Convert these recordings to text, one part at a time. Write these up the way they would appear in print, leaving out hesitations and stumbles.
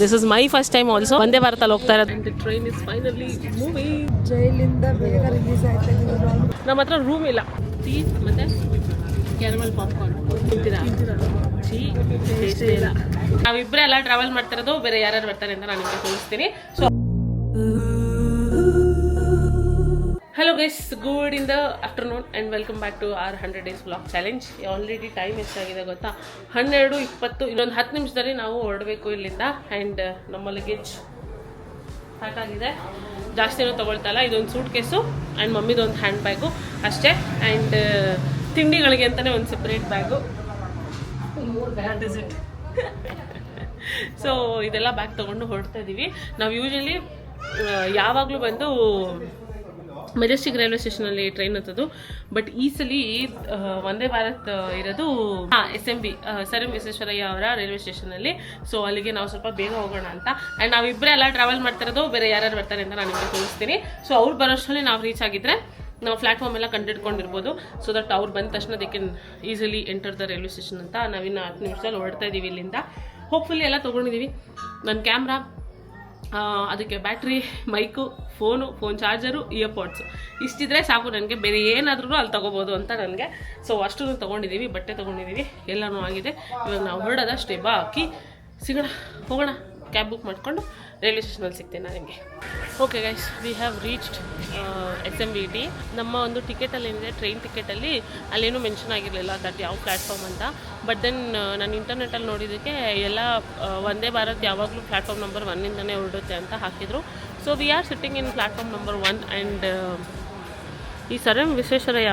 This is my first time also. Vande Bharat ಅಲ್ಲಿ ಹೋಗ್ತಾ ಇರೋದು. The train is finally moving. ಜೈಲಿಂದ ಬೇಗ ರಿಲೀಸ್ ಆಯ್ತಾ ಇದೆ. ನಮ್ಮ ಹತ್ರ ರೂಮ್ ಇಲ್ಲ. ಟೀ ಮತ್ತೆ ಕ್ಯಾರಮಲ್ ಪಾಪ್ಕಾರ್ನ್ ತಿಂತೀರಾ? ಟೇಸ್ಟ್ ಇಲ್ಲ. ನಾವಿಬ್ಬರೇ ಎಲ್ಲ ಟ್ರಾವೆಲ್ ಮಾಡ್ತಿರೋದು, ಬೇರೆ ಯಾರ್ಯಾರು ಬರ್ತಾರೆ ಅಂತ ನಾನು ನಿಮಗೆ ತೋರಿಸ್ತೀನಿ. So hello guys, good in the afternoon and welcome back to our 100 days vlog challenge. Already time ಎಷ್ಟಾಗಿದೆ ಗೊತ್ತಾ? 12:20. ಇನ್ನೊಂದು 10 ನಿಮಿಷದಲ್ಲಿ ನಾವು ಹೊರಡಬೇಕು ಇಲ್ಲಿಂದ. ಆ್ಯಂಡ್ ನಮ್ಮ ಲಗೇಜ್ ಪ್ಯಾಕ್ ಆಗಿದೆ, ಜಾಸ್ತಿ ಏನೂ ತೊಗೊಳ್ತಾ ಇಲ್ಲ. ಇದೊಂದು ಸೂಟ್ ಕೇಸು ಆ್ಯಂಡ್ ಮಮ್ಮಿದೊಂದು ಹ್ಯಾಂಡ್ ಬ್ಯಾಗು ಅಷ್ಟೇ. ಆ್ಯಂಡ್ ತಿಂಡಿಗಳಿಗೆ ಅಂತಲೇ ಒಂದು separate bag. that is it. So ಇದೆಲ್ಲ ಬ್ಯಾಗ್ ತೊಗೊಂಡು ಹೊರಡ್ತಾ ಇದ್ದೀವಿ. ನಾವು ಯೂಶಲಿ ಯಾವಾಗಲೂ ಬಂದು ಮೆಜೆಸ್ಟಿಕ್ ರೈಲ್ವೆ ಸ್ಟೇಷನಲ್ಲಿ ಟ್ರೈನ್ ಹತ್ತೋದು. ಬಟ್ ಈ ಸಲ ವಂದೇ ಭಾರತ್ ಇರೋದು SMB ಸರ್ ಎಂ ವಿಶ್ವೇಶ್ವರಯ್ಯ ಅವರ ರೈಲ್ವೆ ಸ್ಟೇಷನಲ್ಲಿ. ಸೊ ಅಲ್ಲಿಗೆ ನಾವು ಸ್ವಲ್ಪ ಬೇಗ ಹೋಗೋಣ ಅಂತ. ಆ್ಯಂಡ್ ನಾವಿಬ್ಬರೇ ಎಲ್ಲ ಟ್ರಾವೆಲ್ ಮಾಡ್ತಿರೋದು, ಬೇರೆ ಯಾರ್ಯಾರು ಬರ್ತಾರೆ ಅಂತ ನಾನು ನಿಮಗೆ ತೋರಿಸ್ತೀನಿ. ಸೊ ಅವ್ರು ಬರೋಷ್ಟರಲ್ಲಿ ನಾವು ರೀಚ್ ಆಗಿದ್ರೆ ನಾವು ಪ್ಲಾಟ್ಫಾರ್ಮ್ ಎಲ್ಲ ಕಂಡಿಡ್ಕೊಂಡಿರ್ಬೋದು. ಸೊ ದಟ್ ಅವ್ರು ಬಂದ ತಕ್ಷಣ they can easily enter the railway station ಅಂತ. ನಾವಿನ್ನು 10 ನಿಮಿಷದಲ್ಲಿ ಹೊರಡ್ತಾ ಇದ್ದೀವಿ ಇಲ್ಲಿಂದ. ಹೋಪ್ಫುಲ್ಲಿ ಎಲ್ಲ ತೊಗೊಂಡಿದ್ದೀವಿ. ನನ್ನ ಕ್ಯಾಮ್ರಾ, ಅದಕ್ಕೆ ಬ್ಯಾಟ್ರಿ, ಮೈಕು, ಫೋನ್ ಚಾರ್ಜರು, ಇಯರ್ಪಾಡ್ಸು ಇಷ್ಟಿದ್ರೆ ಸಾಕು ನನಗೆ. ಬೇರೆ ಏನಾದ್ರೂ ಅಲ್ಲಿ ತೊಗೋಬೋದು ಅಂತ ನನಗೆ. ಸೊ ಅಷ್ಟು ತೊಗೊಂಡಿದ್ದೀವಿ, ಬಟ್ಟೆ ತೊಗೊಂಡಿದ್ದೀವಿ, ಎಲ್ಲನೂ ಆಗಿದೆ. ಇವಾಗ ನಾವು ಹೊರಡೋದಷ್ಟೇ. ಬಾಕಿ ಸಿಗೋಣ, ಹೋಗೋಣ. ಕ್ಯಾಬ್ ಬುಕ್ ಮಾಡಿಕೊಂಡು ರೈಲ್ವೆ ಸ್ಟೇಷನಲ್ಲಿ ಸಿಗ್ತೇನೆ ನಾನು ನಿಮಗೆ. Okay guys, we have reached SMVT. ನಮ್ಮ ಒಂದು ಟಿಕೆಟಲ್ಲಿ ಏನಿದೆ, ಟ್ರೈನ್ ಟಿಕೆಟಲ್ಲಿ ಅಲ್ಲೇನೂ ಮೆನ್ಷನ್ ಆಗಿರಲಿಲ್ಲ ದಟ್ ಯಾವ ಪ್ಲ್ಯಾಟ್ಫಾರ್ಮ್ ಅಂತ. ಬಟ್ ದೆನ್ ನಾನು ಇಂಟರ್ನೆಟಲ್ಲಿ ನೋಡಿದ್ದಕ್ಕೆ ಎಲ್ಲ ವಂದೇ ಭಾರತ್ ಯಾವಾಗಲೂ ಪ್ಲ್ಯಾಟ್ಫಾರ್ಮ್ ನಂಬರ್ 1ಇಂದನೇ ಹೊರಡುತ್ತೆ ಅಂತ ಹಾಕಿದರು. So we are sitting in platform number 1. And ಈ sir M Visvesvaraya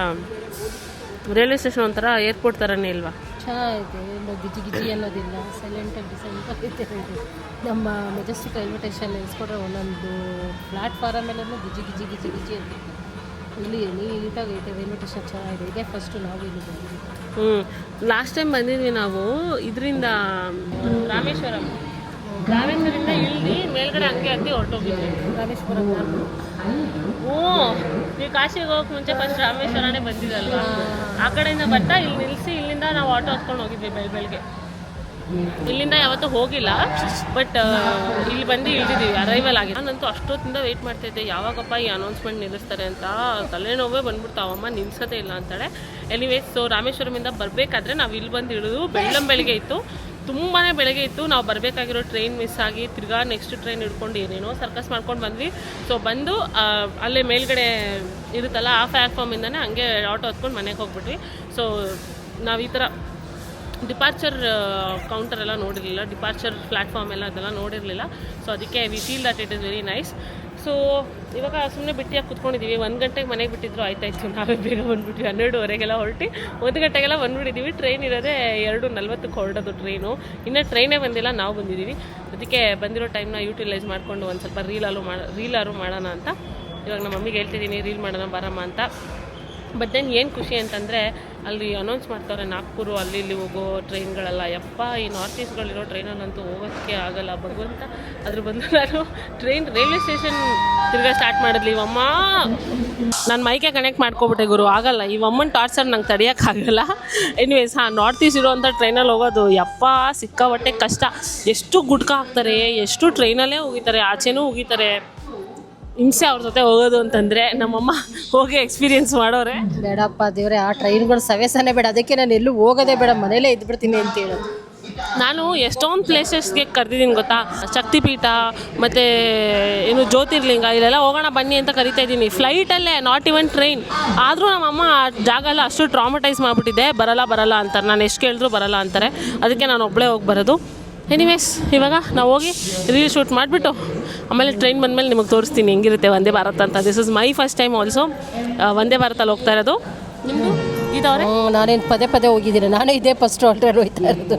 railway station ಒಂಥರ ಏರ್ಪೋರ್ಟ್ ಥರನೇ ಇಲ್ವಾ? ಚೆನ್ನಾಗಿದೆ, ಎಲ್ಲೋ ಗಿಜಿ ಗಿಜಿ ಅನ್ನೋದಿಲ್ಲ, ಸೈಲೆಂಟಾಗಿ ಡಿಸೆಂಟಾಗಿದೆ. ನಮ್ಮ ಮೆಜೆಸ್ಟಿಕ್ ರೈಲ್ವೆ ಸ್ಟೇಷನ್ ನೆನೆಸ್ಕೊಂಡ್ರೆ ಒಂದೊಂದು ಪ್ಲ್ಯಾಟ್ಫಾರಮ್ ಎಲ್ಲನೂ ಗಿಜಿ ಗಿಜಿ ಗಿಜಿ ಗಿಜಿ ಅಂತ. ಇಲ್ಲಿ ನೀಟಾಗೈತೆ ರೈಲ್ವೆ ಸ್ಟೇಷನ್, ಚೆನ್ನಾಗಿದೆ. ಇದೇ ಫಸ್ಟು ನಾವು ಇಲ್ಲಿ ಬಂದಿದ್ದೀವಿ. ಲಾಸ್ಟ್ ಟೈಮ್ ಬಂದಿದ್ವಿ ನಾವು ಇದರಿಂದ ರಾಮೇಶ್ವರದಿಂದ ಇಳಿದು ಮೇಲ್ಗಡೆ ಹಂಗೆ ಹತ್ತಿ ಹೊರಟೋಗಿದ್ವಿ. ರಾಮೇಶ್ವರಂ ನೀವು ಕಾಶಿಗೆ ಹೋಗಕ್ಕೆ ಮುಂಚೆ ಫಸ್ಟ್ ರಾಮೇಶ್ವರನೇ ಬಂದಿದ್ದಲ್ವಾ? ಆ ಕಡೆಯಿಂದ ಬರ್ತಾ ಇಲ್ಲಿ ನಿಲ್ಲಿಸಿ ಇಲ್ಲಿಂದ ನಾವು ಆಟೋ ಹತ್ಕೊಂಡು ಹೋಗಿದ್ವಿ ಬೆಳಗ್ಗೆ. ಇಲ್ಲಿಂದ ಯಾವತ್ತೂ ಹೋಗಿಲ್ಲ, ಬಟ್ ಇಲ್ಲಿ ಬಂದು ಇಳಿದಿದ್ದೀವಿ. ಅರೈವಲ್ ಆಗಿದೆ. ನಾನಂತೂ ಅಷ್ಟೊತ್ತಿಂದ ವೆಯ್ಟ್ ಮಾಡ್ತಾಯಿದ್ದೆ, ಯಾವಾಗಪ್ಪ ಈ ಅನೌನ್ಸ್ಮೆಂಟ್ ನಿಲ್ಲಿಸ್ತಾರೆ ಅಂತ. ತಲೆನೋವೇ ಬಂದ್ಬಿಡ್ತಾವಮ್ಮ, ನಿಲ್ಲಿಸೋದೇ ಇಲ್ಲ ಅಂತಾಳೆ. ಎನಿವೇಸ್, ಸೊ ರಾಮೇಶ್ವರಮಿಂದ ಬರಬೇಕಾದ್ರೆ ನಾವು ಇಲ್ಲಿ ಬಂದು ಇಳಿದು ಬೆಳಗ್ಗೆ ಇತ್ತು, ತುಂಬಾ ಬೆಳಗ್ಗೆ ಇತ್ತು. ನಾವು ಬರಬೇಕಾಗಿರೋ ಟ್ರೈನ್ ಮಿಸ್ ಆಗಿ ತಿರ್ಗಾ ನೆಕ್ಸ್ಟ್ ಟ್ರೈನ್ ಹಿಡ್ಕೊಂಡು ಏನೇನೋ ಸರ್ಕಸ್ ಮಾಡ್ಕೊಂಡು ಬಂದ್ವಿ. ಸೊ ಬಂದು ಅಲ್ಲೇ ಮೇಲ್ಗಡೆ ಇರುತ್ತಲ್ಲ ಆ ಪ್ಲ್ಯಾಟ್ಫಾರ್ಮಿಂದನೇ ಹಂಗೆ ಆಟೋ ಹತ್ಕೊಂಡು ಮನೆಗೆ ಹೋಗ್ಬಿಟ್ವಿ. ಸೊ ನಾವು ಈ ಥರ ಡಿಪಾರ್ಚರ್ ಕೌಂಟರ್ ಎಲ್ಲ ನೋಡಿರಲಿಲ್ಲ, ಡಿಪಾರ್ಚರ್ ಪ್ಲ್ಯಾಟ್ಫಾರ್ಮ್ ಎಲ್ಲ ಅದೆಲ್ಲ ನೋಡಿರಲಿಲ್ಲ. ಸೊ ಅದಕ್ಕೆ we feel that it is very nice. So ಇವಾಗ ಸುಮ್ಮನೆ ಬಿಟ್ಟಿಯಾಗಿ ಕುತ್ಕೊಂಡಿದ್ದೀವಿ. 1 ಗಂಟೆಗೆ ಮನೆಗೆ ಬಿಟ್ಟಿದ್ರು ಆಯ್ತಾಯಿತ್ತು, ನಾವೇ ಬೇಗ ಬಂದುಬಿಟ್ವಿ. 12:30 ಹೊರಟಿ 1 ಗಂಟೆಗೆಲ್ಲ ಬಂದುಬಿಟ್ಟಿದ್ದೀವಿ. ಟ್ರೈನ್ ಇರೋದೇ 2:40 ಹೊರಡೋದು ಟ್ರೈನು. ಇನ್ನೂ ಟ್ರೈನೇ ಬಂದಿಲ್ಲ, ನಾವು ಬಂದಿದ್ದೀವಿ. ಅದಕ್ಕೆ ಬಂದಿರೋ ಟೈಮ್ನ ಯೂಟಿಲೈಸ್ ಮಾಡಿಕೊಂಡು ಒಂದು ಸ್ವಲ್ಪ ರೀಲಾರು ಮಾಡೋಣ ಅಂತ ಇವಾಗ ನಮ್ಮ ಮಮ್ಮಿಗೆ ಹೇಳ್ತಿದ್ದೀನಿ, ರೀಲ್ ಮಾಡೋಣ ಬರಮ್ಮ ಅಂತ. ಬಟ್ ದೆನ್ ಏನು ಖುಷಿ ಅಂತಂದರೆ ಅಲ್ಲಿ ಅನೌನ್ಸ್ ಮಾಡ್ತಾರೆ ನಾಗ್ಪುರ ಅಲ್ಲಿ ಇಲ್ಲಿ ಹೋಗೋ ಟ್ರೈನ್ಗಳೆಲ್ಲ. ಯಪ್ಪ, ಈ ನಾರ್ತ್ ಈಸ್ಟ್ಗಳಿರೋ ಟ್ರೈನಲ್ಲಂತೂ ಹೋಗೋಕ್ಕೆ ಆಗಲ್ಲ ಭಗವಂತ. ಅದ್ರ ಬದಲು ನಾನು ರೈಲ್ವೆ ಸ್ಟೇಷನ್ ತಿರ್ಗಾ ಸ್ಟಾರ್ಟ್ ಮಾಡಿದ್ಲಿ. ಇವಮ್ಮ ನಾನು ಮೈಕೆ ಕನೆಕ್ಟ್ ಮಾಡ್ಕೊಬಿಟ್ಟೆ ಗುರು, ಆಗಲ್ಲ. ಇವಮ್ಮನ ಟಾರ್ಚರ್ ನಂಗೆ ತಡೆಯೋಕ್ಕಾಗಲ್ಲ. ಎನಿವೇಸ್, ನಾರ್ತ್ ಈಸ್ಟ್ ಇರೋವಂಥ ಟ್ರೈನಲ್ಲಿ ಹೋಗೋದು ಯಪ್ಪ ಸಿಕ್ಕಾಪಟ್ಟೆ ಕಷ್ಟ. ಎಷ್ಟು ಗುಡ್ಕ ಹಾಕ್ತಾರೆ, ಎಷ್ಟು ಟ್ರೈನಲ್ಲೇ ಹೋಗಿತಾರೆ, ಆಚೆನೂ ಹೋಗಿತಾರೆ. ಹಿಂಸೆ ಅವ್ರ ಜೊತೆ ಹೋಗೋದು ಅಂತಂದರೆ. ನಮ್ಮಮ್ಮ ಹೋಗಿ ಎಕ್ಸ್ಪೀರಿಯೆನ್ಸ್ ಮಾಡೋರೆ. ಬೇಡಪ್ಪ ದೇವ್ರೆ, ಆ ಟ್ರೈನ್ಗಳು ಸವೇಸನೇ ಬೇಡ. ಅದಕ್ಕೆ ನಾನು ಎಲ್ಲೂ ಹೋಗೋದೇ ಬೇಡ, ಮನೇಲೇ ಇದ್ಬಿಡ್ತೀನಿ ಅಂತ ಹೇಳೋದು. ನಾನು ಎಷ್ಟೊಂದು ಪ್ಲೇಸಸ್ಗೆ ಕರೆದಿದ್ದೀನಿ ಗೊತ್ತಾ, ಶಕ್ತಿಪೀಠ ಮತ್ತು ಏನು ಜ್ಯೋತಿರ್ಲಿಂಗ, ಇಲ್ಲೆಲ್ಲ ಹೋಗೋಣ ಬನ್ನಿ ಅಂತ ಕರಿತಾ ಇದ್ದೀನಿ. ಫ್ಲೈಟಲ್ಲೇ, ನಾಟ್ ಇವನ್ ಟ್ರೈನ್. ಆದರೂ ನಮ್ಮಮ್ಮ ಆ ಜಾಗ ಎಲ್ಲ ಅಷ್ಟು ಟ್ರಾಮಟೈಸ್ ಮಾಡಿಬಿಟ್ಟಿದೆ. ಬರಲ್ಲ ಅಂತಾರೆ, ನಾನು ಎಷ್ಟು ಕೇಳಿದ್ರು ಬರಲ್ಲ ಅಂತಾರೆ. ಅದಕ್ಕೆ ನಾನು ಒಬ್ಬಳೇ ಹೋಗಿ ಬರೋದು. ಎನಿವೇಸ್, ಇವಾಗ ನಾವು ಹೋಗಿ ರೀಲ್ ಶೂಟ್ ಮಾಡಿಬಿಟ್ಟು ಆಮೇಲೆ ಟ್ರೈನ್ ಬಂದಮೇಲೆ ನಿಮಗೆ ತೋರಿಸ್ತೀನಿ ಹೆಂಗಿರುತ್ತೆ ವಂದೇ ಭಾರತ್ ಅಂತ. This is my first time also Vande ಭಾರತಲ್ಲಿ ಹೋಗ್ತಾ ಇರೋದು. ನಿಮ್ಮದು ಇದಾವ್ರೆ? ನಾನೇನು ಪದೇ ಹೋಗಿದ್ದೀನಿ, ನಾನು ಇದೇ ಫಸ್ಟ್ ಆಲ್ರೆಡಿ ಹೋಗ್ತಾ ಇರೋದು.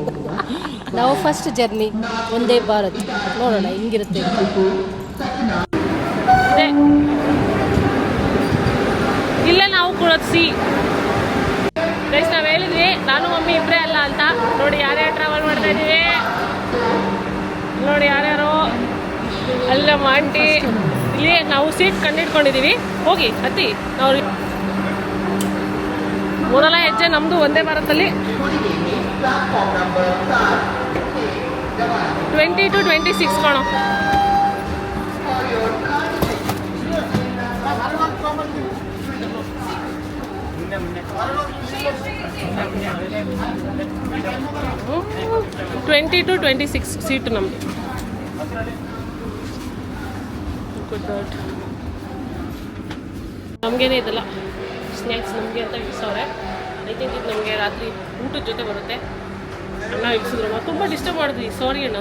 ನಾವು ಫಸ್ಟ್ ಜರ್ನಿ ವಂದೇ ಭಾರತ್, ನೋಡೋಣ ಹೆಂಗಿರುತ್ತೆ. ಇಲ್ಲೇ ನಾವು ಕೂಡೋದು ಸಿ ಗೈಸ್. ನಾವು ಹೇಳಿದ್ವಿ ನಾನು ಮಮ್ಮಿ ಇಬ್ಬರೇ ಅಲ್ಲ ಅಂತ. ನೋಡಿ ಯಾರ್ಯಾರು ಟ್ರಾವೆಲ್ ಮಾಡ್ತಾ ಇದ್ದೀವಿ, ನೋಡಿ ಯಾರ್ಯಾರು. ಅಲ್ಲ ಆಂಟಿ, ಇಲ್ಲಿ ನಾವು ಸೀಟ್ ಕಂಡಿಡ್ಕೊಂಡಿದ್ದೀವಿ. ಹೋಗಿ ಹತ್ತಿ. ನಾವು ಮೊದಲ ಹೆಜ್ಜೆ ನಮ್ಮದು ವಂದೇ ಭಾರತಲ್ಲಿ. 20 to 26 ಕಣೋ. ಟ್ವೆಂಟಿ ಟು 26 ಸೀಟು ನಮಗೆ. ನಮಗೇನೆ ಇದೆಲ್ಲ ಸ್ನ್ಯಾಕ್ಸ್ ನಮಗೆ ಅಂತ ಇಡ್ಸವ್ರೆ. ಐ ಥಿಂಕ್ ಇದು ನಮಗೆ ರಾತ್ರಿ ಊಟದ ಜೊತೆ ಬರುತ್ತೆ. ಅಣ್ಣ ಇಡ್ಸಿದ್ರು, ತುಂಬ ಡಿಸ್ಟರ್ಬ್ ಮಾಡಿದ್ವಿ, ಸಾರಿ ಅಣ್ಣ.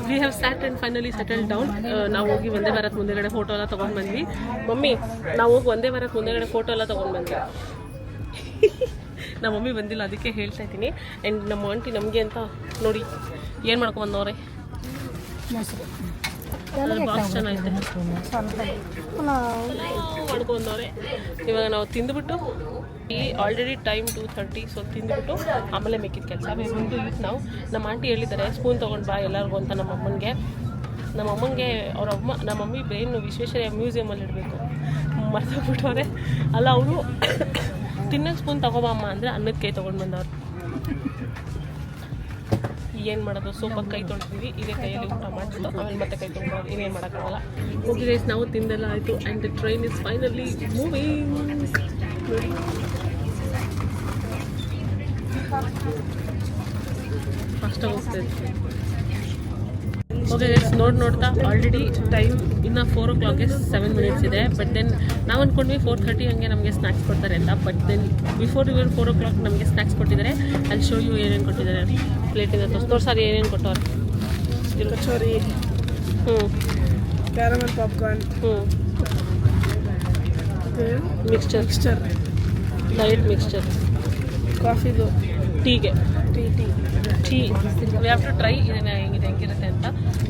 We have sat and finally settle down. ನಾವು ಹೋಗಿ ಒಂದೇ ಭಾರತ್ ಮುಂದೆಗಡೆ ಫೋಟೋ ಎಲ್ಲ ತೊಗೊಂಡು ಬಂದ್ವಿ. ಮಮ್ಮಿ ನಾವು ಹೋಗಿ ಒಂದೇ ಭಾರತ್ ಮುಂದೆಗಡೆ ಫೋಟೋ ಎಲ್ಲ ತೊಗೊಂಡು ಬಂದ್ವಿ. ನಮ್ಮ ಮಮ್ಮಿ ಬಂದಿಲ್ಲ, ಅದಕ್ಕೆ ಹೇಳ್ತಾ ಇದ್ದೀನಿ. ಆ್ಯಂಡ್ ನಮ್ಮ ಆಂಟಿ ನಮಗೆ ಅಂತ ನೋಡಿ ಏನು ಮಾಡ್ಕೊಂಬಂದವ್ರೆ. ಬಾಕ್ಸ್ ಚೆನ್ನಾಗಿದೆ ಮಾಡ್ಕೊಂಡವ್ರೆ. ಇವಾಗ ನಾವು ತಿಂದುಬಿಟ್ಟು, ಈ ಆಲ್ರೆಡಿ ಟೈಮ್ 2:30, ಸೊ ತಿಂದುಬಿಟ್ಟು ಆಮೇಲೆ ಮಿಕ್ಕಿದ ಕೆಲಸ ಬಂದು ಇತ್ತು. ನಾವು ನಮ್ಮ ಆಂಟಿ ಹೇಳಿದ್ದಾರೆ ಸ್ಪೂನ್ ತೊಗೊಂಡು ಬಾ ಎಲ್ಲರಿಗೂ ಅಂತ. ನಮ್ಮ ಅಮ್ಮನಿಗೆ ನಮ್ಮ ಮಮ್ಮಿ ಬ್ರೈನು ವಿಶ್ವೇಶ್ವರಯ್ಯ ಮ್ಯೂಸಿಯಮಲ್ಲಿ ಇಡಬೇಕು, ಮರ್ತೋಗ್ಬಿಟ್ಟವ್ರೆ. ಅಲ್ಲ, ಅವರು ತಿನ್ನೋಕ್ಕೆ ಸ್ಪೂನ್ ತಗೋಬಮ್ಮ ಅಂದರೆ ಅನ್ನದ ಕೈ ತೊಗೊಂಡು ಬಂದವ್ರು. ಏನು ಮಾಡೋದು, ಸೋಪಾಗಿ ಕೈ ತೊಳ್ತೀವಿ, ಇದೇ ಕೈಯಲ್ಲಿ ಊಟ ಮಾಡಿಬಿಟ್ಟು ಆಮೇಲೆ ಮತ್ತೆ ಕೈ ತೊಗೊಂಡು ಇನ್ನೇನು ಮಾಡೋಕ್ಕಾಗಲ್ಲ. ಹೋಗಿ ಗೈಸ್, ನಾವು ತಿಂದೆಲ್ಲ ಆಯಿತು. And the train is finally moving. ನೋಡಿ, ಫಾಸ್ಟಾಗಿ ಹೋಗ್ತಾಯಿದೆ. ಓಕೆ ಗೈಸ್, ನೋಡ್ತಾ ಆಲ್ರೆಡಿ ಟೈಮ್ ಇನ್ನು 4 o'clock 7 minutes ಇದೆ. ಬಟ್ ದೆನ್ ನಾವು ಅಂದ್ಕೊಂಡ್ವಿ 4:30 ಹಂಗೆ ನಮಗೆ ಸ್ನ್ಯಾಕ್ಸ್ ಕೊಡ್ತಾರೆ ಅಂತ. ಬಟ್ ದೆನ್ ಬಿಫೋರ್ 4 o'clock ನಮಗೆ ಸ್ನ್ಯಾಕ್ಸ್ ಕೊಟ್ಟಿದ್ದಾರೆ. ಅಲ್ಲಿ ಶೋ ಯು ಏನೇನು ಕೊಟ್ಟಿದ್ದಾರೆ ಪ್ಲೇಟಿಂದ ತೋರ್ಸಾರಿ ಏನೇನು ಕೊಟ್ಟವ್ರೆ. Kachori, caramel popcorn, mixture, diet mixture, ಕಾಫಿದು, ಟೀಗೆ tea we have to try ಇದನ್ನು ಹೆಂಗಿರುತ್ತೆ ಅಂತ.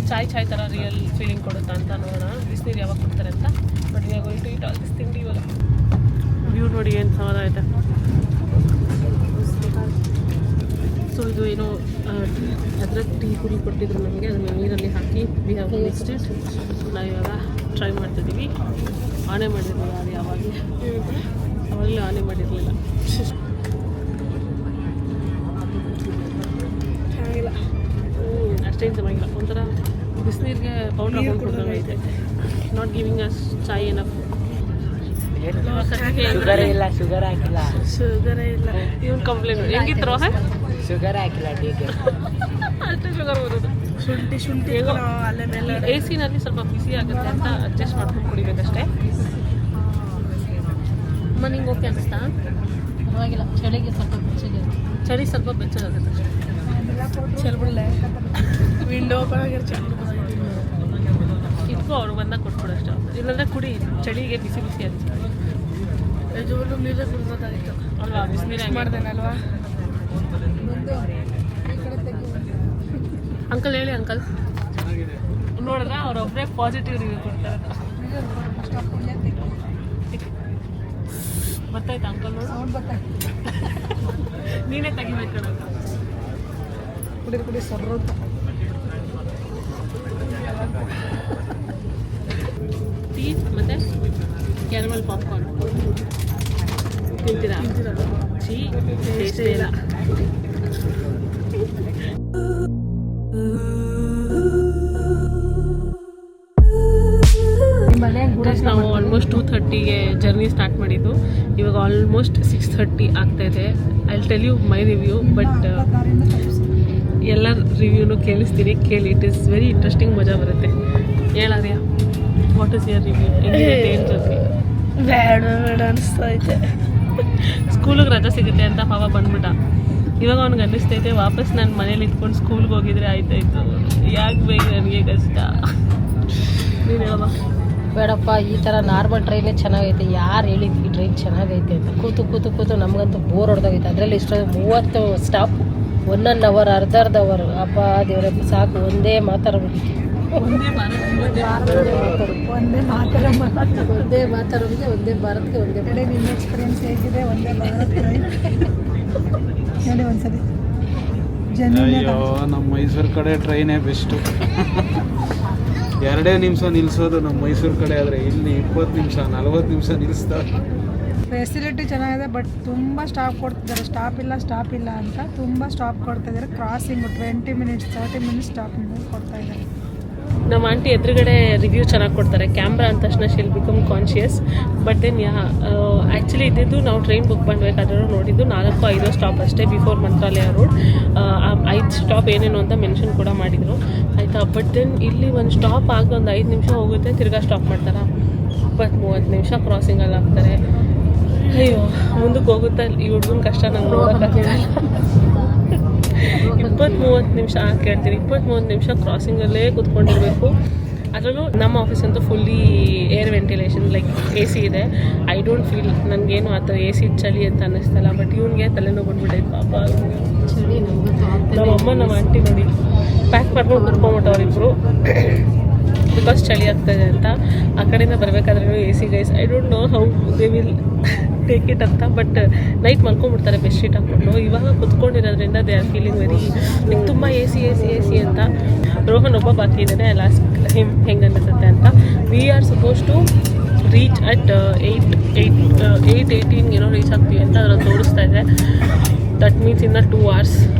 ಚಾಯ್ ಥರ ರಿಯಲ್ ಫೀಲಿಂಗ್ ಕೊಡುತ್ತಾ ಅಂತ ನೋಡೋಣ. ಬಿಸಿನೀರು ಯಾವಾಗ ಕೊಡ್ತಾರೆ ಅಂತ. But we are going to eat all this ತಿಂಡಿ. ಇವಾಗ ವ್ಯೂ ನೋಡಿ ಏನು ಸಮಾಧಾನ ಐತೆ. ಸೊ ಇದು ಏನೋ ಅದರ ಟೀ ಪುಡಿ ಕೊಟ್ಟಿದ್ರು ನಮಗೆ, ಅದನ್ನು ನೀರಲ್ಲಿ ಹಾಕಿ ವಿ ಹ್ಯಾವ್ ಮಿಕ್ಸ್ಡ್ ಇಟ್. ನಾವು ಇವಾಗ ಟ್ರೈ ಮಾಡ್ತಿದ್ದೀವಿ. ಆನೆ ಮಾಡಿರಲಿಲ್ಲ, ಅದು ಅವಾಗಲೇ ಆನೆ ಮಾಡಿರಲಿಲ್ಲ. ಅಷ್ಟೇನು ಚೆನ್ನಾಗಿಲ್ಲ, ಒಂಥರ ಬಿಸಿನೀರಿಗೆ ಪೌಡ್ರ್ ಹಾಕೊಂಡು ಕೊಡ್ದಂಗೆ ಐತೆ. Not giving us chai enough. ಶುಗರೇ ಇಲ್ಲ ಇವನ್ ಕಂಪ್ಲೇಂಟ್ ಹೆಂಗಿತ್ತು ಶುಗರ್ ಹಾಕಿಲ್ಲ ಟೀಗೆ. ಅಷ್ಟೇ ಶುಗರ್ ಬರೋದು. ಶುಂಠಿ ಹೇಗೋ ಎ ಸಿನಲ್ಲಿ ಸ್ವಲ್ಪ ಬಿಸಿ ಆಗುತ್ತೆ ಅಂತ ಅಡ್ಜಸ್ಟ್ ಮಾಡ್ಕೊಂಡು ಕುಡಿಬೇಕಷ್ಟೇ. ಅಮ್ಮ ನಿಂಗೆ ಓಕೆ ಅನಿಸ್ತಾ? ಪರವಾಗಿಲ್ಲ, ಚಳಿಗೆ ಸ್ವಲ್ಪ ಬೆಚ್ಚಗೆ, ಚಳಿ ಸ್ವಲ್ಪ ಬೆಚ್ಚಗಾಗುತ್ತೆ ಅಷ್ಟೇ. ಚರ್ಬಳ್ಳೆ ವಿಂಡೋ ಓಪನ್ ಆಗಿರೋ ಇಟ್ಕೋ, ಅವ್ರು ಬಂದಾಗ ಕೊಟ್ಬಿಡು ಅಷ್ಟೇ. ಇಲ್ಲಾಂದರೆ ಕುಡಿ, ಚಳಿಗೆ ಬಿಸಿ ಬಿಸಿ ಅನಿಸುತ್ತೆ. ಯಜಮಾನ್ರು ನೀರೇ ಕುಡ್ಬೋದಾಗಿತ್ತು ಅಲ್ವಾ, ಬಿಸಿನೀರು ಮಾಡ್ದೇನಲ್ವಾ? ಅಂಕಲ್ ಹೇಳಿ ಅಂಕಲ್. ನೋಡಿದ್ರೆ ಅವರೊಬ್ಬರೇ ಪಾಸಿಟಿವ್ ರಿವ್ಯೂ ಕೊಡ್ತಾರೆ. ಬರ್ತಾಯ್ತಾ ಅಂಕಲ್? ನೋಡು, ನೀನೇ ತೆಗಿಬೇಕು. ಕುಡಿ ಸರ್ರ ಟೀ ಮತ್ತು ಕ್ಯಾರಮಲ್ ಪಾಪ್ಕಾರ್ನ್ ತಿಂತೀರಾ? ಚೀ ಟೇಸ್ಟ್ ಇಲ್ಲ. ನಾವು ಆಲ್ಮೋಸ್ಟ್ 2:30ಗೆ ಜರ್ನಿ ಸ್ಟಾರ್ಟ್ ಮಾಡಿದ್ದು. ಇವಾಗ ಆಲ್ಮೋಸ್ಟ್ 6:30 ಆಗ್ತಾಯಿದೆ. I will tell you my review. But ಎಲ್ಲ ರಿವ್ಯೂನು ಕೇಳಿಸ್ತೀನಿ, ಕೇಳಿ. ಇಟ್ ಈಸ್ ವೆರಿ ಇಂಟ್ರೆಸ್ಟಿಂಗ್, ಮಜಾ ಬರುತ್ತೆ. ಹೇಳಾರ್ಯ, ವಾಟ್ ಇಸ್ ಯರ್ ರಿವ್ಯೂ? ಹೆಂಗಿರುತ್ತೆ ಏನು ಜೊತೆ? ಬೇಡ ಅನಿಸ್ತೈತೆ. ಸ್ಕೂಲಿಗೆ ರಜೆ ಸಿಗುತ್ತೆ ಅಂತ ಪಾಪ ಬಂದ್ಬಿಟ್ಟ. ಇವಾಗ ಅವ್ನಿಗೆ ಅನ್ನಿಸ್ತೈತೆ ವಾಪಸ್ ನಾನು ಮನೇಲಿ ಇಟ್ಕೊಂಡು ಸ್ಕೂಲ್ಗೆ ಹೋಗಿದ್ರೆ ಆಯ್ತಾಯಿತು, ಯಾಕೆ ಬೇಕು ನನಗೆ ಕಷ್ಟ. ನೀನು ಹೇಳಮ್ಮ. ಬೇಡಪ್ಪ, ಈ ಥರ ನಾರ್ಮಲ್ ಟ್ರೈನೇ ಚೆನ್ನಾಗೈತೆ. ಯಾರು ಹೇಳಿದ್ವಿ ಈ ಟ್ರೈನ್ ಚೆನ್ನಾಗೈತೆ ಅಂತ? ಕೂತು ನಮಗಂತೂ ಬೋರ್ ಹೊಡೆದೋಗೈತೆ. ಅದರಲ್ಲಿ ಇಷ್ಟ 30 ಸ್ಟಾಪ್, 1 ಅವರ್, ಅರ್ಧ ಅವರ್. ಅಪ್ಪ ದೇವರೇ ಸಾಕು. ಒಂದೇ ಮಾತಾಡೋದು, ಒಂದೇ ಮಾತಾಡೋರಿಗೆ, ಒಂದೇ ಭಾರತ್ಗೆ, ಒಂದೇ ಕಡೆ ನಿಮ್ಮ ಎಕ್ಸ್ಪೀರಿಯನ್ಸ್ ಹೇಗಿದೆ? ಒಂದೇ ಹೇಳಿ ಒಂದ್ಸರಿ. ಅಯ್ಯೋ, ನಮ್ಮ ಮೈಸೂರು ಕಡೆ ಟ್ರೈನೇ ಬೆಸ್ಟು. 2 ನಿಮಿಷ ನಿಲ್ಲಿಸೋದು ನಮ್ಮ ಮೈಸೂರು ಕಡೆ ಆದರೆ ಇಲ್ಲಿ 20 ನಿಮಿಷ 40 ನಿಮಿಷ ನಿಲ್ಲಿಸ್ತಾರೆ. ಫೆಸಿಲಿಟಿ ಚೆನ್ನಾಗಿದೆ, ಬಟ್ ತುಂಬ ಸ್ಟಾಪ್ ಕೊಡ್ತಿದ್ದಾರೆ. ಸ್ಟಾಪ್ ಇಲ್ಲ ಅಂತ ತುಂಬ ಸ್ಟಾಪ್ ಕೊಡ್ತಿದ್ದಾರೆ. ಕ್ರಾಸಿಂಗು 20 minutes 30 minutes ಸ್ಟಾಪ್ ಕೊಡ್ತಾ ಇದ್ದಾರೆ. ನಮ್ಮ ಆಂಟಿ ಎದುರುಗಡೆ ರಿವ್ಯೂ ಚೆನ್ನಾಗಿ ಕೊಡ್ತಾರೆ. ಕ್ಯಾಮ್ರಾ ಅಂದ ತಕ್ಷಣ she'll become conscious. But then actually ಇದ್ದಿದ್ದು ನಾವು ಟ್ರೈನ್ ಬುಕ್ ಮಾಡಬೇಕಾದ್ರೂ ನೋಡಿದ್ದು 4-5 ಸ್ಟಾಪ್ ಅಷ್ಟೇ ಬಿಫೋರ್ ಮಂತ್ರಾಲಯ ರೋಡ್. 5 ಸ್ಟಾಪ್ ಏನೇನು ಅಂತ ಮೆನ್ಷನ್ ಕೂಡ ಮಾಡಿದರು ಆಯಿತಾ. ಬಟ್ ದೆನ್ ಇಲ್ಲಿ ಒಂದು ಸ್ಟಾಪ್ ಆಗಿ ಒಂದು 5 ನಿಮಿಷ ಹೋಗುತ್ತೆ, ತಿರ್ಗಾ ಸ್ಟಾಪ್ ಮಾಡ್ತಾರೆ. 20-30 ನಿಮಿಷ ಕ್ರಾಸಿಂಗಲ್ಲಿ ಆಗ್ತಾರೆ. ಅಯ್ಯೋ ಮುಂದಕ್ಕೆ ಹೋಗುತ್ತೆ ಈ ಹುಡುಗನ ಕಷ್ಟ ನಂಗೆ ನೋಡೋಕ್ಕಾಗ್ತಿಲ್ಲ. 20-30 ನಿಮಿಷ ಕೇಳ್ತೀನಿ, 20-30 ನಿಮಿಷ ಕ್ರಾಸಿಂಗಲ್ಲೇ ಕೂತ್ಕೊಂಡಿರಬೇಕು. ಅದರಲ್ಲೂ ನಮ್ಮ ಆಫೀಸ್ ಅಂತೂ fully air ventilation, like AC ಇದೆ. ಐ ಡೋಂಟ್ ಫೀಲ್ ನನಗೇನು ಆ ಥರ AC ಚಳಿ ಅಂತ ಅನ್ನಿಸ್ತಲ್ಲ. ಬಟ್ ಇವ್ನಿಗೆ ತಲೆನೋವು ಬಂದ್ಬಿಟ್ಟೈತೆ ಪಾಪ. ಚಳಿ ನಮ್ಮಮ್ಮ ನಮ್ಮ ಆಂಟಿ ನೋಡಿ ಪ್ಯಾಕ್ ಮಾಡ್ಕೊಂಡು ಕುತ್ಕೊಂಬಿಟ್ಟವ್ರು ಇಬ್ಬರು, ಬಿಕಾಸ್ ಚಳಿ ಆಗ್ತಾಯಿದೆ ಅಂತ. ಆ ಕಡೆಯಿಂದ ಬರಬೇಕಾದ್ರೂ AC guys, I don't know how they will take it ಅಂತ. ಬಟ್ ನೈಟ್ ಮಲ್ಕೊಂಡ್ಬಿಡ್ತಾರೆ ಬೆಡ್ ಶೀಟ್ ಹಾಕ್ಕೊಂಡು. ಇವಾಗ ಕುತ್ಕೊಂಡಿರೋದ್ರಿಂದ they are feeling very like ತುಂಬ AC ಅಂತ. ರೋಹನ್ ಒಬ್ಬ ಬಾಕಿ ಇದ್ದಾನೆ, ಲಾಸ್ಟ್ ಹೆಂಗೆ ಅನಿಸುತ್ತೆ ಅಂತ. We are suppose to reach at 8:18 ಏನೋ ರೀಚ್ ಆಗ್ತೀವಿ ಅಂತ ಅದನ್ನು ತೋರಿಸ್ತಾ ಇದೆ. ದಟ್ ಮೀನ್ಸ್ ಇನ್ನು 2 hours.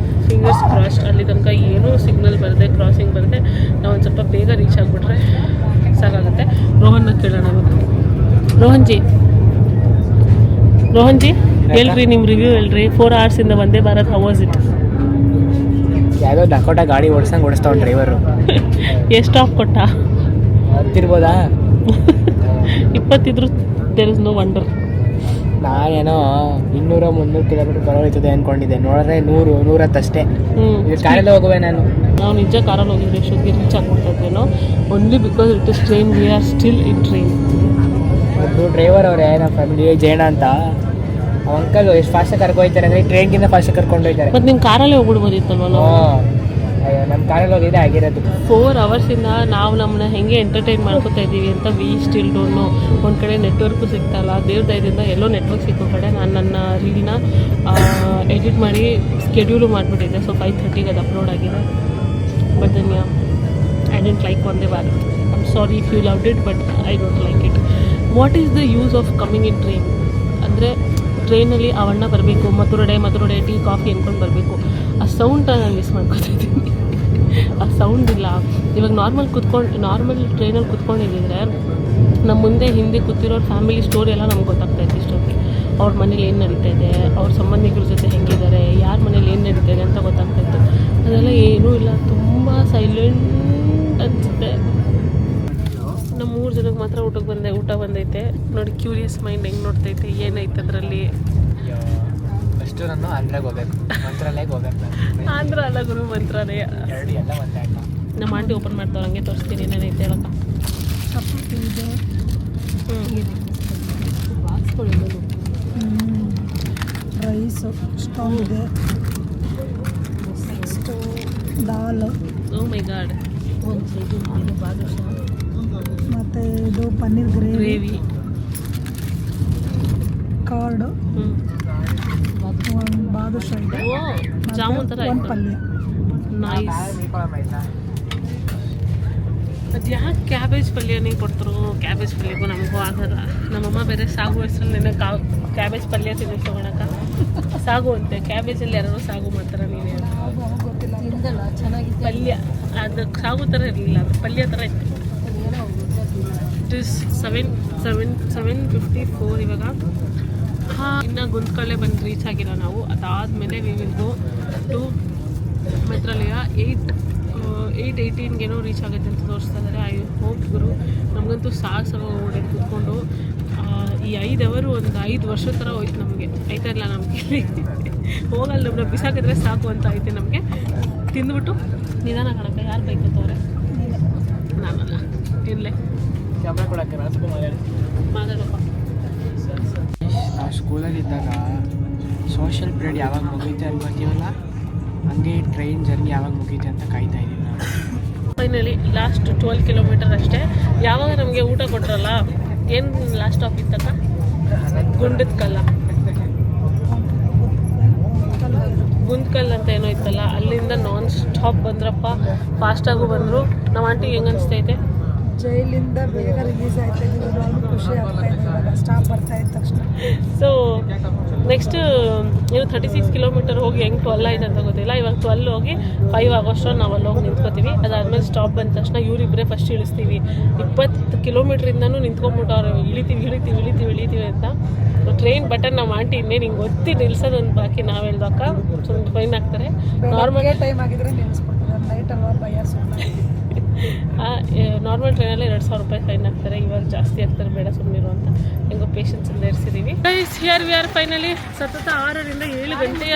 Fingers cross. ಅಲ್ಲಿ ತನಕ ಏನೂ ಸಿಗ್ನಲ್ ಬರದೆ, ಕ್ರಾಸಿಂಗ್ ಬರದೆ ನಾವು ಒಂದು ಸ್ವಲ್ಪ ಬೇಗ ರೀಚ್ ಆಗಿಬಿಟ್ರೆ ಸಾಕಾಗುತ್ತೆ. ರೋಹನ್ನ ಕೇಳೋಣ. ರೋಹನ್ ಜಿ ಹೇಳ್ರಿ, ನಿಮ್ಮ ರಿವ್ಯೂ ಹೇಳ್ರಿ. 4 hours ಇಂದ Vande Bharat, how was it? ಯಾವುದೋ ಡಕೋಟ ಗಾಡಿ ಓಡಿಸ್ತಾವ್ ಡ್ರೈವರು. ಎಷ್ಟು ಸ್ಟಾಪ್ ಕೊಟ್ಟ? ಹತ್ತಿರ್ಬೋದಾ? 20 ಇದ್ರು ದೇರ್ ಇಸ್ ನೋ ವಂಡರ್. ನಾನೇನೋ 200-300 ಕಿಲೋಮೀಟರ್ ಬರೋಯ್ತದೆ ಅಂದ್ಕೊಂಡಿದ್ದೆ. ನೋಡಿದ್ರೆ 100-110 ಅಷ್ಟೇ. ಕಾರಲ್ಲಿ ಹೋಗುವೆ ನಾನು. ನಾವು ನಿಜ ಕಾರಲ್ಲಿ ಹೋಗಿದ್ರೆ ಎಷ್ಟೊತ್ತಿಗೆ ರೀಚ್ ಆಗಿಬಿಡ್ತಿದ್ವೇನೋ. Only because it is train, we are still in train. ಒಬ್ಬರು ಡ್ರೈವರ್ ಅವರೇ ನಮ್ಮ ಫ್ಯಾಮಿಲಿ ಜೈನ ಅಂತ. ಅಂಕಲ್ ಎಷ್ಟು ಫಾಸ್ಟಾಗಿ ಕರ್ಕೊಯ್ತಾರೆ ಅಂದರೆ ಟ್ರೈನ್ಗಿಂತ ಫಾಸ್ಟಾಗಿ ಕರ್ಕೊಂಡು ಹೋಗ್ತಾರೆ. ಮತ್ತು ನಿಮ್ಮ ಕಾರಲ್ಲೇ ಹೋಗ್ಬಿಡ್ಬೋದಿತ್ತಲ್ವ ನಾವು? ಅಯ್ಯೋ ನಮ್ಮ ಕಾರಲ್ಲಿ ಹೋಗಿದ್ದೆ ಆಗಿರೋದು. 4 hours-ಇಂದ ನಾವು ನಮ್ಮನ್ನ ಹೆಂಗೆ ಎಂಟರ್ಟೈನ್ ಮಾಡ್ಕೊತಾ ಇದ್ದೀವಿ ಅಂತ ವಿ ಸ್ಟಿಲ್ ಡೋಂಟ್ ನೋ. ಒಂದು ಕಡೆ ನೆಟ್ವರ್ಕು ಸಿಗ್ತಾಯಿಲ್ಲ, ದೇವ್ರ ದಯದಿಂದ ಎಲ್ಲೋ ನೆಟ್ವರ್ಕ್ ಸಿಕ್ಕೋ ಕಡೆ ನಾನು ನನ್ನ ರೀಲ್ನ ಎಡಿಟ್ ಮಾಡಿ ಸ್ಕೆಡ್ಯೂಲು ಮಾಡಿಬಿಟ್ಟಿದ್ದೆ. ಸೊ 5:30ಗೆ ಅದು ಅಪ್ಲೋಡ್ ಆಗಿದೆ. But then I don't like Vande Bharat. I am sorry if you loved it, but I don't like it. What is the use of coming in train? ಅಂದರೆ ಟ್ರೈನಲ್ಲಿ ಅವಣ್ಣ ಬರಬೇಕು, ಮಧುರಡೆ ಟೀ ಕಾಫಿ ಅಂದ್ಕೊಂಡು ಬರಬೇಕು. ಆ ಸೌಂಡನ್ನ ನಾನು ಮಿಸ್ ಮಾಡ್ಕೊತಿದ್ದೀನಿ. ಆ ಸೌಂಡ್ ಇಲ್ಲ. ಇವಾಗ ನಾರ್ಮಲ್ ಟ್ರೈನಲ್ಲಿ ಕುತ್ಕೊಂಡಿದ್ದಿದ್ರೆ ನಮ್ಮ ಮುಂದೆ ಹಿಂದೆ ಕೂತಿರೋರು ಫ್ಯಾಮಿಲಿ ಸ್ಟೋರಿ ಎಲ್ಲ ನಮ್ಗೆ ಗೊತ್ತಾಗ್ತಾಯಿತ್ತು ಇಷ್ಟೊತ್ತಿಗೆ. ಅವ್ರ ಮನೇಲಿ ಏನು ನಡೀತಾ ಇದೆ, ಅವ್ರ ಸಂಬಂಧಿಕರ ಜೊತೆ ಹೆಂಗಿದ್ದಾರೆ, ಯಾರ ಮನೇಲಿ ಏನು ನಡೀತಾ ಇದೆ ಅಂತ ಗೊತ್ತಾಗ್ತಾಯಿತ್ತು. ಅದೆಲ್ಲ ಏನೂ ಇಲ್ಲ, ತುಂಬ ಸೈಲೆಂಟ್ ಅನಿಸುತ್ತೆ. ನಮ್ಮ 3 ಜನಕ್ಕೆ ಮಾತ್ರ ಊಟ ಬಂದೈತೆ ನೋಡಿ. ಕ್ಯೂರಿಯಸ್ ಮೈಂಡ್ ಹೆಂಗೆ ನೋಡ್ತೈತೆ, ಏನೈತೆ ಅದರಲ್ಲಿ. ಫಸ್ಟು ನಾನು ಆಂಧ್ರಾಗೆ ಹೋಗ್ಬೇಕು, ಮಂತ್ರಾಲಯಕ್ಕೆ ಹೋಗ್ಬೇಕು. ಆಂಧ್ರ ಅಲ್ಲ ಗುರು, ಮಂತ್ರಾಲಯ. ಎರಡು ಎಲ್ಲ ಒಂದೇ ಆಟ. ನಮ್ಮ ಆಂಟಿ ಓಪನ್ ಮಾಡ್ತಾವ್ರು, ಹಂಗೆ ತೋರಿಸ್ತೀನಿ ಏನೇನೈತೆ ಹೇಳಕ್ಕ. ಚಪಾತಿ ಇದೆ, ಬಾಕ್ಸ್ಗಳಿದೆ. ರೈಸು ಸ್ಟವ್ ಇದೆ, ನೆಕ್ಸ್ಟು ದಾಲ್, ಓ ಮೈ ಗಾಡ್. ಒಂದು ಸೈಡು ಇದು ಬಾದುಷಾ, ಮತ್ತು ಇದು ಪನ್ನೀರ್ ಗ್ರೇವಿ, ಕಾರ್ಡು, ಒಂದು ಬಾದುಷಾ ಇದೆ, ಓ ಜಾಮೂನ್ ಥರ ಒಂದು ಆಯ್ತು. ಪಲ್ಯ. ನೈಸ್. ಅದು ಯಾಕೆ ಕ್ಯಾಬೇಜ್ ಪಲ್ಯನೇ ಕೊಡ್ತರು? ಕ್ಯಾಬೇಜ್ ಪಲ್ಯಗೂ ನಮಗೂ ಆಗಲ್ಲ. ನಮ್ಮಮ್ಮ ಬೇರೆ ಸಾಗು ಹೆಸರಲ್ಲಿ ಕ್ಯಾಬೇಜ್ ಪಲ್ಯ ತಿನ್ನಿಸ್ಕೊಳಕ ಸಾಗು ಅಂತೆ. ಕ್ಯಾಬೇಜಲ್ಲಿ ಯಾರು ಸಾಗು ಮಾಡ್ತಾರೆ, ನೀವೇ ತಿಂದಲ್ಲ ಚೆನ್ನಾಗಿತ್ತು. ಪಲ್ಯ ಅದು ಸಾಗು ಥರ ಇರಲಿಲ್ಲ, ಅದು ಪಲ್ಯ ಥರ ಇತ್ತು. ಇಟ್ ಇಸ್ 7:54 ಇವಾಗ. ಇನ್ನು ಗುಂತ್ಕಳ್ಳೆ ಬಂದು ರೀಚ್ ಆಗಿರೋ ನಾವು. ಅದಾದಮೇಲೆ we will go to Mantralayam. 8:18 reach ಆಗುತ್ತೆ ಅಂತ ತೋರಿಸ್ತಾ ಇದ್ದಾರೆ. ಐ ಹೋಪ್ ಗುರು. ನಮಗಂತೂ ಸಾಕು ಓಡಿ ಕೂತ್ಕೊಂಡು ಈ 5 hour ಒಂದು 5 ವರ್ಷದ ಥರ ಹೋಯ್ತು ನಮಗೆ. ಆಯ್ತಾ ಇಲ್ಲ ನಮಗೆ ಹೋಗಲ್ಲ, ನಮ್ಮನ್ನ ಬಿಸಾಕಿದ್ರೆ ಸಾಕು ಅಂತ ಐತೆ ನಮಗೆ. ತಿಂದ್ಬಿಟ್ಟು ನಿಧಾನ ಕಣಕ್ಕೆ ಯಾರು ಬೈಕತ್ತವ್ರೆ? ನಾನಲ್ಲ, ಇರಲೇ ಕ್ಯಾಮ್ರಾ ಕೊಡೋಕ್ಕೆ ಮಾತಾಡಪ್ಪ. ನಾವು ಸ್ಕೂಲಲ್ಲಿದ್ದಾಗ ಸೋಷಿಯಲ್ ಪೀರಿಯಡ್ ಯಾವಾಗ ಮುಗೀತೆ ಅನ್ಕೋತೀವಲ್ಲ, ಹಂಗೆ ಟ್ರೈನ್ ಜರ್ನಿ ಯಾವಾಗ ಮುಗೀತೆ ಅಂತ ಕಾಯ್ತಾ ಇದ್ದೀನಿ ನಾನು. ಫೈನಲಿ ಲಾಸ್ಟ್ 12 kilometer ಅಷ್ಟೇ. ಯಾವಾಗ ನಮಗೆ ಊಟ ಕೊಟ್ರಲ್ಲ, ಏನು ಲಾಸ್ಟ್ ಸ್ಟಾಪ್ ಇತ್ತಕ್ಕ? ಗುಂಡದಕಲ್ಲ ಅಂತ ಏನೋ ಇತ್ತಲ್ಲ, ಅಲ್ಲಿಂದ ನಾನ್ ಸ್ಟಾಪ್ ಬಂದ್ರಪ್ಪ. ಫಾಸ್ಟಾಗೂ ಬಂದರು. ನಮ್ಮ ಆಂಟಿಗೆ ಹೆಂಗೆ ಅನಿಸ್ತೈತೆ? ಜೈಲಿಂದ ಬೇಗ ರಿಲೀಸ್ ಆಯ್ತಾ ಇದ್ದೀವಿ ನಾನು ಖುಷಿ ಆಗ್ತಾ ಇದೆ ಇವಾಗ ಸ್ಟಾಪ್ ಬರ್ತಾ ಇದ್ದ ತಕ್ಷಣ. ಸೊ ನೆಕ್ಸ್ಟ್ ಏನು 36 ಕಿಲೋಮೀಟರ್ ಹೋಗಿ ಹೆಂಗೆ 12 ಆಯ್ತು ಅಂತ ಗೊತ್ತಿಲ್ಲ. ಇವಾಗ 12 ಹೋಗಿ 5 ಆಗೋಷ್ಟರಲ್ಲಿ ನಾವು ಅಲ್ಲಿ ಹೋಗಿ ನಿಂತ್ಕೋತೀವಿ. ಅದಾದಮೇಲೆ ಸ್ಟಾಪ್ ಬಂದ ತಕ್ಷಣ ಇವರಿಬ್ಬರೇ ಫಸ್ಟ್ ಇಳಿಸ್ತೀವಿ. 20 ಕಿಲೋಮೀಟ್ರಿಂದನೂ ನಿಂತ್ಕೊಂಡ್ಬಿಟ್ಟು ಅವ್ರು ಇಳಿತೀವಿ ಅಂತ. ಟ್ರೈನ್ ಬಟನ್ ನಮ್ಮ ಆಂಟಿ ಇನ್ನೇನು ಹಿಂಗೆ ಒತ್ತಿ ನಿಲ್ಸೋದೊಂದು ಬಾಕಿ ನಾವು ಹೇಳ್ದಕ್ಕ ಒಂದು ಫೈನ್ ಹಾಕ್ತಾರೆ. ನಾರ್ಮಲ್ ಟೈಮ್ ಆಗಿದ್ರೆ ನಿಲ್ಲಿಸ್ಕೊಡ್ತಾರೆ, ನೈಟ್ ಅಲ್ವಾ ಭಯ ಸುಮ್ಮನೆ. ನಾರ್ಮಲ್ ಟ್ರೈನಲ್ಲಿ 2,000 ರೂಪಾಯಿ ಫೈನ್ ಹಾಕ್ತಾರೆ. ಇವಾಗ ಜಾಸ್ತಿ ಆಗ್ತಾರೆ, ಬೇಡ ಸುಮ್ಮನಿರು ಅಂತ ಹೆಂಗೋ ಪೇಷನ್ಸಿಂದ ಇರಿಸಿದ್ದೀವಿ. ಹಿಯರ್ ವಿ ಆರ್ ಫೈನಲಿ ಸತತ 6 ರಿಂದ 7 ಗಂಟೆಯ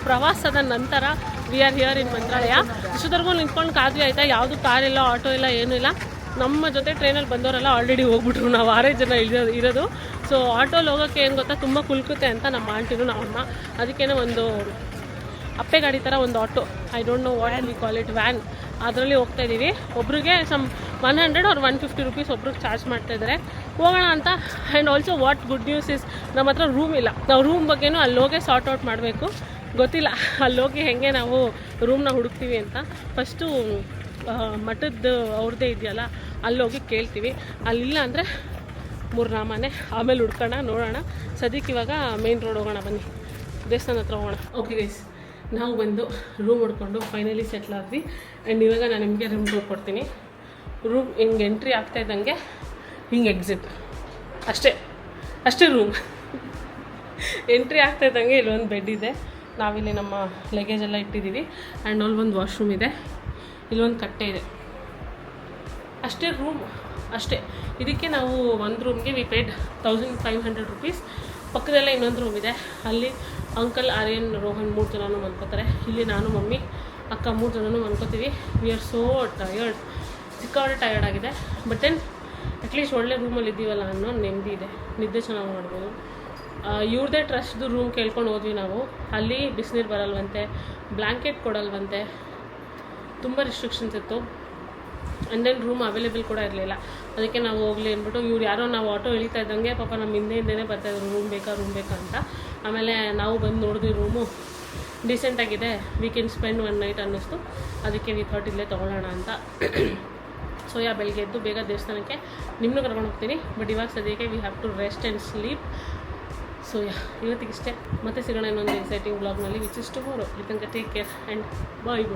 ಪ್ರವಾಸದ ನಂತರ ವಿ ಆರ್ ಹಿಯರ್ ಇನ್ ಮಂತ್ರಾಲಯ. ಇಷ್ಟೊತ್ತರೆಗೂ ನಿಂತ್ಕೊಂಡು ಕಾದ್ವಿ ಆಯಿತಾ. ಯಾವುದು ಕಾರ್ ಇಲ್ಲ, ಆಟೋ ಇಲ್ಲ, ಏನೂ ಇಲ್ಲ. ನಮ್ಮ ಜೊತೆ ಟ್ರೈನಲ್ಲಿ ಬಂದವರೆಲ್ಲ ಆಲ್ರೆಡಿ ಹೋಗ್ಬಿಟ್ರು. ನಾವು 6 ಜನ ಇರೋದು. ಸೊ ಆಟೋಲ್ಲಿ ಹೋಗೋಕ್ಕೆ ಏನು ಗೊತ್ತಾ, ತುಂಬ ಕುಲ್ಕುತ್ತೆ ಅಂತ ನಮ್ಮ ಆಂಟಿನೂ ನಮ್ಮಮ್ಮ ಅದಕ್ಕೇನೆ ಒಂದು ಅಪ್ಪೆ ಗಾಡಿ ಥರ ಒಂದು auto, I don't know what we call it, van, ಅದರಲ್ಲಿ ಹೋಗ್ತಾ ಇದ್ದೀವಿ. ಒಬ್ರಿಗೆ ಸಮ್ 100 or 150 ರುಪೀಸ್ ಒಬ್ರಿಗೆ ಚಾರ್ಜ್ ಮಾಡ್ತಾಯಿದ್ದಾರೆ. ಹೋಗೋಣ ಅಂತ. And also what good news is ನಮ್ಮ ಹತ್ರ ರೂಮ್ ಇಲ್ಲ. ನಾವು ರೂಮ್ ಬಗ್ಗೆನೂ ಅಲ್ಲಿ ಹೋಗಿ ಸಾರ್ಟ್ ಔಟ್ ಮಾಡಬೇಕು. ಗೊತ್ತಿಲ್ಲ ಅಲ್ಲಿ ಹೋಗಿ ಹೇಗೆ ನಾವು ರೂಮ್ನ ಹುಡುಕ್ತೀವಿ ಅಂತ. ಫಸ್ಟು ಮಠದ್ದು ಅವ್ರದ್ದೇ ಇದೆಯಲ್ಲ ಅಲ್ಲಿ ಹೋಗಿ ಕೇಳ್ತೀವಿ. ಅಲ್ಲಿಲ್ಲ ಅಂದರೆ 3 ಮನೆ, ಆಮೇಲೆ ಹುಡ್ಕೋಣ, ನೋಡೋಣ. ಸದ್ಯಕ್ಕೆ ಇವಾಗ ಮೇನ್ ರೋಡ್ ಹೋಗೋಣ, ಬನ್ನಿ ದೇವಸ್ಥಾನ ಹತ್ರ ಹೋಗೋಣ. ಓಕೆ ಗೈಸ್, ನಾವು ಬಂದು ರೂಮ್ ಹುಡ್ಕೊಂಡು ಫೈನಲಿ ಸೆಟ್ಲ್ ಆದ್ವಿ. ಆ್ಯಂಡ್ ಇವಾಗ ನಾನು ನಿಮಗೆ ರೂಮ್ ಕೊಡ್ತೀನಿ. ರೂಮ್ ಹಿಂಗೆ ಎಂಟ್ರಿ ಆಗ್ತಾ ಇದ್ದಂಗೆ ಹಿಂಗೆ ಎಕ್ಸಿಟ್, ಅಷ್ಟೇ ರೂಮ್. ಎಂಟ್ರಿ ಆಗ್ತಾ ಇದ್ದಂಗೆ ಇಲ್ಲೊಂದು ಬೆಡ್ ಇದೆ, ನಾವಿಲ್ಲಿ ನಮ್ಮ ಲಗೇಜ್ ಎಲ್ಲ ಇಟ್ಟಿದ್ದೀವಿ. ಆ್ಯಂಡ್ ಅಲ್ಲೊಂದು ವಾಶ್ರೂಮ್ ಇದೆ, ಇಲ್ಲೊಂದು ಕಟ್ಟೆ ಇದೆ, ಅಷ್ಟೇ ರೂಮ್, ಅಷ್ಟೇ. ಇದಕ್ಕೆ ನಾವು ಒಂದು ರೂಮ್ಗೆ ವಿ ಪೇಡ್ 1500 ರುಪೀಸ್. ಪಕ್ಕದಲ್ಲೇ ಇನ್ನೊಂದು ರೂಮ್ ಇದೆ, ಅಲ್ಲಿ ಅಂಕಲ್, ಆರ್ಯನ್, ರೋಹನ್ 3 ಜನನೂ ಮಲ್ಕೋತಾರೆ. ಇಲ್ಲಿ ನಾನು, ಮಮ್ಮಿ, ಅಕ್ಕ 3 ಜನನೂ ಮಲ್ಕೋತೀವಿ. ವಿ ಆರ್ ಸೋ ಟಯರ್ಡ್, ಸಿಕ್ಕಾಪಟ್ಟೆ ಟಯರ್ಡ್ ಆಗಿದೆ. ಬಟ್ ದೆನ್ ಅಟ್ಲೀಸ್ಟ್ ಒಳ್ಳೆ ರೂಮಲ್ಲಿ ಇದ್ದೀವಲ್ಲ ಅನ್ನೋ ನೆಮ್ಮದಿ ಇದೆ, ನಿದ್ದೆ ಚೆನ್ನಾಗಿ ಮಾಡ್ಬೋದು. ಇವ್ರದ್ದೇ ಟ್ರಸ್ಟ್ದು ರೂಮ್ ಕೇಳ್ಕೊಂಡು ಹೋದ್ವಿ ನಾವು. ಅಲ್ಲಿ ಬಿಸಿನೀರು ಬರಲ್ವಂತೆ, ಬ್ಲ್ಯಾಂಕೆಟ್ ಕೊಡಲ್ವಂತೆ, ತುಂಬ ರಿಸ್ಟ್ರಿಕ್ಷನ್ಸ್ ಇತ್ತು. ಆ್ಯಂಡ್ ದೆನ್ ರೂಮ್ ಅವೈಲೇಬಲ್ ಕೂಡ ಇರಲಿಲ್ಲ. ಅದಕ್ಕೆ ನಾವು ಹೋಗಲಿ ಅಂದ್ಬಿಟ್ಟು ಇವ್ರು ಯಾರೋ ನಾವು ಆಟೋ ಇಳಿತಾ ಇದ್ದಂಗೆ ಪಾಪ ನಮ್ಮ ಹಿಂದೆನೇ ಬರ್ತಾಯಿದ್ರು, ರೂಮ್ ಬೇಕಾ ಅಂತ. ಆಮೇಲೆ ನಾವು ಬಂದು ನೋಡಿದ್ವಿ, ರೂಮು ಡಿಸೆಂಟಾಗಿದೆ, ವಿ ಕ್ಯಾನ್ ಸ್ಪೆಂಡ್ 1 ನೈಟ್ ಅನ್ನಿಸ್ತು. ಅದಕ್ಕೆ ವಿ ಥಾಟ್ ಇಲ್ಲೇ ತೊಗೊಳ್ಳೋಣ ಅಂತ. ಸೊ ಬೆಳಗ್ಗೆ ಎದ್ದು ಬೇಗ ದೇವಸ್ಥಾನಕ್ಕೆ ನಿಮ್ಮನ್ನು ಕರ್ಕೊಂಡು ಹೋಗ್ತೀನಿ. ಬಟ್ ಇವಾಗ ಸದ್ಯಕ್ಕೆ we have to rest and sleep. So ಇವತ್ತಿಗಿಷ್ಟೇ. ಮತ್ತೆ ಸಿಗೋಣ ಇನ್ನೊಂದು ಎಕ್ಸೈಟಿಂಗ್ ಬ್ಲಾಗ್ನಲ್ಲಿ, which is tomorrow. You can take care and bye.